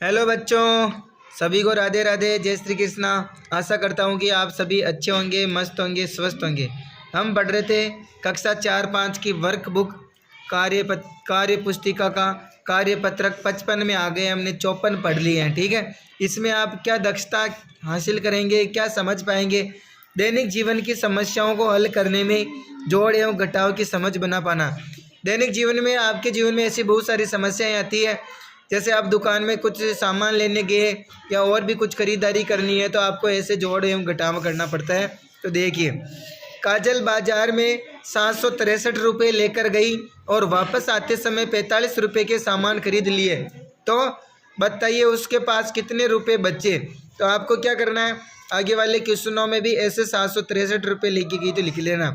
Hello बच्चों, सभी को राधे राधे, जय श्री कृष्णा। आशा करता हूँ कि आप सभी अच्छे होंगे, मस्त होंगे, स्वस्थ होंगे। हम पढ़ रहे थे कक्षा 4-5 की वर्कबुक कार्य पुस्तिका का कार्यपत्रक 55 में आ गए। हमने 54 पढ़ लिए हैं। ठीक है, इसमें आप क्या दक्षता हासिल करेंगे, क्या समझ पाएंगे? दैनिक जीवन की समस्याओं को हल करने में जोड़ एवं घटाव की समझ बना पाना। दैनिक जीवन में आपके जीवन में ऐसी बहुत सारी समस्याएं आती है। जैसे आप दुकान में कुछ सामान लेने गए या और भी कुछ खरीदारी करनी है तो आपको ऐसे जोड़ एवं घटाव करना पड़ता है। तो देखिए, काजल बाजार में 763 रुपये लेकर गई और वापस आते समय 45 रुपये के सामान खरीद लिए। तो बताइए उसके पास कितने रुपये बचे? तो आपको क्या करना है, आगे वाले क्वेश्चनों में भी ऐसे 763 रुपये लेके गई तो लिख लेना।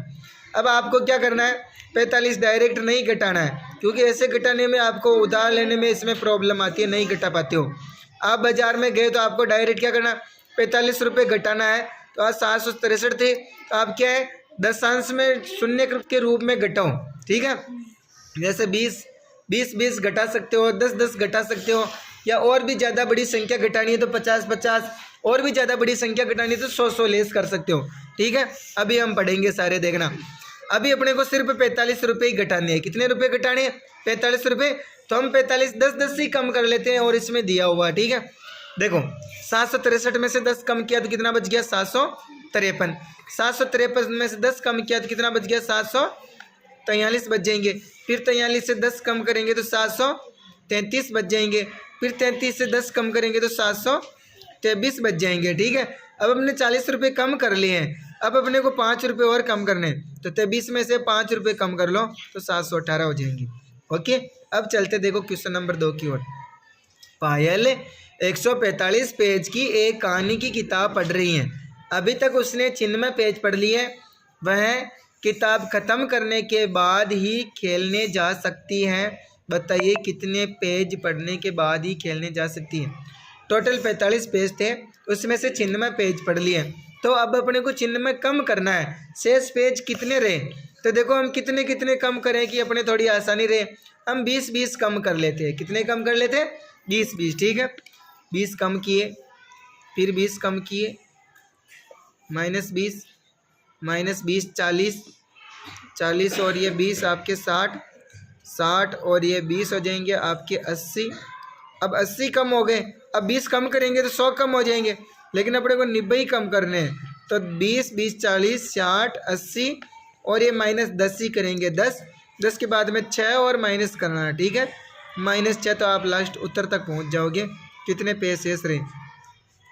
अब आपको क्या करना है, 45 डायरेक्ट नहीं घटाना है, क्योंकि ऐसे घटाने में आपको उधार लेने में इसमें प्रॉब्लम आती है, नहीं घटा पाते हो। आप बाजार में गए तो आपको डायरेक्ट क्या करना, 45 रुपये घटाना है। तो आज 763 थे, तो आप क्या है, दशांश में शून्य के रूप में घटाओ। ठीक है, जैसे 20 घटा सकते हो, 10 घटा सकते हो, या और भी ज़्यादा बड़ी संख्या घटानी है तो 50, और भी ज़्यादा बड़ी संख्या घटानी है तो 100 लेस कर सकते हो। ठीक है, अभी हम पढ़ेंगे सारे, देखना। अभी अपने को सिर्फ 45 रुपये ही घटाने हैं। कितने रुपये घटाने हैं? 45 रुपये। तो हम 45 10 ही कम कर लेते हैं और इसमें दिया हुआ। ठीक है, देखो 763 में से 10 कम किया तो कितना बच गया? 753। 753 में से 10 कम किया तो कितना बच गया? 743 बच जाएंगे। फिर 43 से 10 कम करेंगे तो 733 बच जाएंगे। फिर 33 से 10 कम करेंगे तो 723 बच जाएंगे। ठीक है, अब हमने 40 रुपये कम कर लिए हैं। अब अपने को 5 रुपये और कम करने, तो 23 में से 5 रुपये कम कर लो तो 718 हो जाएंगे। ओके, अब चलते देखो क्वेश्चन नंबर 2 की ओर। पायल 145 पेज की एक कहानी की किताब पढ़ रही है। अभी तक उसने चिन्मय पेज पढ़ ली है। वह किताब खत्म करने के बाद ही खेलने जा सकती है। बताइए कितने पेज पढ़ने के बाद ही खेलने जा सकती है? टोटल 45 पेज थे, उसमें से चिन्मय पेज पढ़ लिए। तो अब अपने को चिन्ह में कम करना है, शेष पेज कितने रहे? तो देखो हम कितने कितने कम करें कि अपने थोड़ी आसानी रहे। हम 20 कम कर लेते हैं। कितने कम कर लेते हैं? 20। ठीक है, 20 कम किए, फिर 20 कम किए, -20 40 और ये 20 आपके 60 और ये 20 हो जाएंगे आपके 80। अब 80 कम हो गए, अब 20 कम करेंगे तो 100 कम हो जाएंगे, लेकिन अपने को 90 ही कम करने हैं। तो 20 40 60 80 और ये -10 ही करेंगे। 10 के बाद में 6 और माइनस करना है। ठीक है, -6 तो आप लास्ट उत्तर तक पहुंच जाओगे। कितने पेज शेष रहे?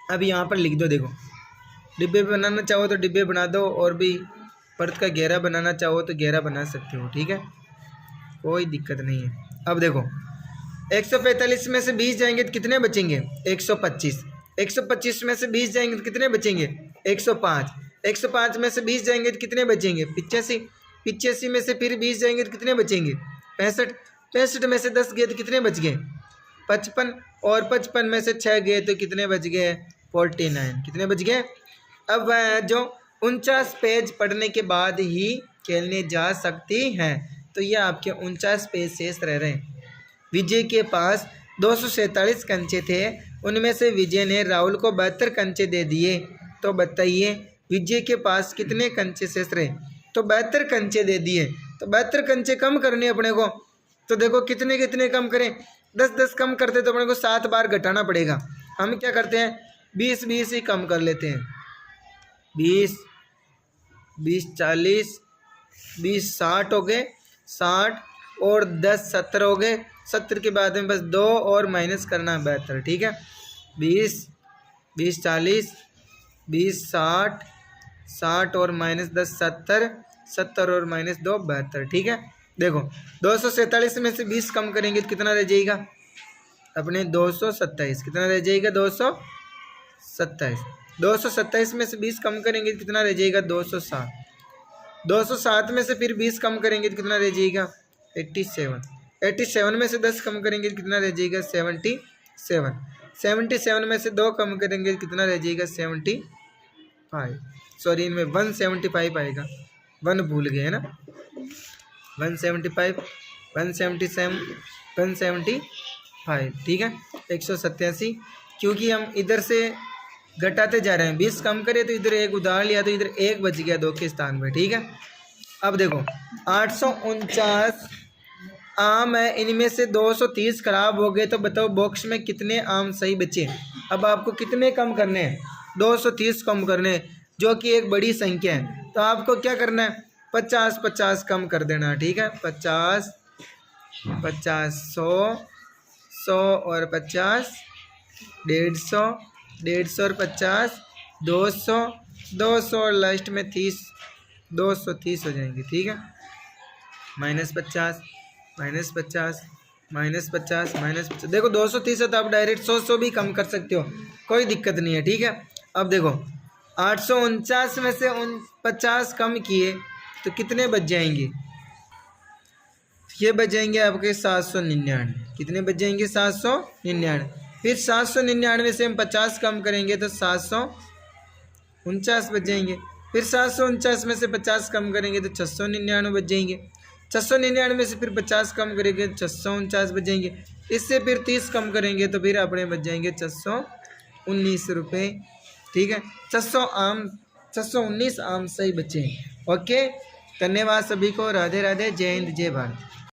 अब यहाँ पर लिख दो। देखो, डिब्बे बनाना चाहो तो डिब्बे बना दो, और भी पर्द का घेरा बनाना चाहो तो घेरा बना सकते हो। ठीक है, कोई दिक्कत नहीं है। अब देखो 145 में से 20 जाएंगे तो कितने बचेंगे? 125। 125 में से 20 जाएंगे तो कितने बचेंगे? 105। 105 में से 20 जाएंगे तो कितने बचेंगे? 85। 85 में से फिर 20 जाएंगे तो कितने बचेंगे? 65। 65 में से 10 गए तो कितने बच गए? 55। और 55 में से 6 गए तो कितने बच गए? 49। कितने बच गए? अब वह जो 49 पेज पढ़ने के बाद ही खेलने जा सकती हैं। तो ये आपके 49 पेज शेष रह रहे हैं। विजय के पास 247 कंचे थे, उनमें से विजय ने राहुल को 72 कंचे दे दिए। तो बताइए विजय के पास कितने कंचे शेष रहे? तो 72 कंचे दे दिए, तो 72 कंचे कम करने अपने को। तो देखो कितने कितने कम करें? 10 कम करते तो अपने को 7 बार घटाना पड़ेगा। हम क्या करते हैं, 20 ही कम कर लेते हैं। 20 40 20 60 हो गए, 60 और 10 70 हो गए। 70 के बाद में बस 2 और माइनस करना है 72। ठीक है, 20 40 20 60 और -10 70 और -2 72। ठीक है, देखो 247 में से 20 कम करेंगे तो कितना रह जाएगा अपने? 227। कितना रह जाएगा? 227। 227 में से 20 कम करेंगे तो कितना रह जाएगा? 207। 207 में से फिर 20 कम करेंगे तो कितना रह जाएगा? 87। 87 में से 10 कम करेंगे तो कितना रह जाएगा? 77। 77 में से 2 कम करेंगे तो कितना रह जाएगा? 75। सॉरी, इनमें 175 आएगा, 1 भूल गए है ना। 175 177 175 5, ठीक है 187, क्योंकि हम इधर से घटाते जा रहे हैं, 20 कम करें तो इधर 1 उधार लिया तो इधर 1 बच गया 2 के स्थान पर, ठीक है। अब देखो 849 आम है, इनमें से 230 खराब हो गए, तो बताओ बॉक्स में कितने आम सही बचे। अब आपको कितने कम करने हैं, 230 कम करने हैं, जो कि एक बड़ी संख्या है। तो आपको क्या करना है, 50 कम कर देना, ठीक है 50 100 और 50 150 और 50 200 और लास्ट में 30, 230 हो जाएंगे, ठीक है। -50 देखो 230 है तो आप डायरेक्ट 100 भी कम कर सकते हो, कोई दिक्कत नहीं है, ठीक है। अब देखो 849 में से 50 कम किए तो कितने बच जाएंगे, ये बच जाएंगे आपके 799, कितने बच जाएंगे 799। फिर 799 से हम 50 कम करेंगे तो 749 बच जाएंगे। फिर 749 में से 50 कम करेंगे तो 699 बच जाएंगे। 699 में से फिर 50 कम करेंगे तो 649 बच जाएंगे। इससे फिर 30 कम करेंगे तो फिर अपने बच जाएंगे 619 रुपये, ठीक है। 619 आम सही बचे। ओके, धन्यवाद सभी को, राधे राधे, जय हिंद जय भारत।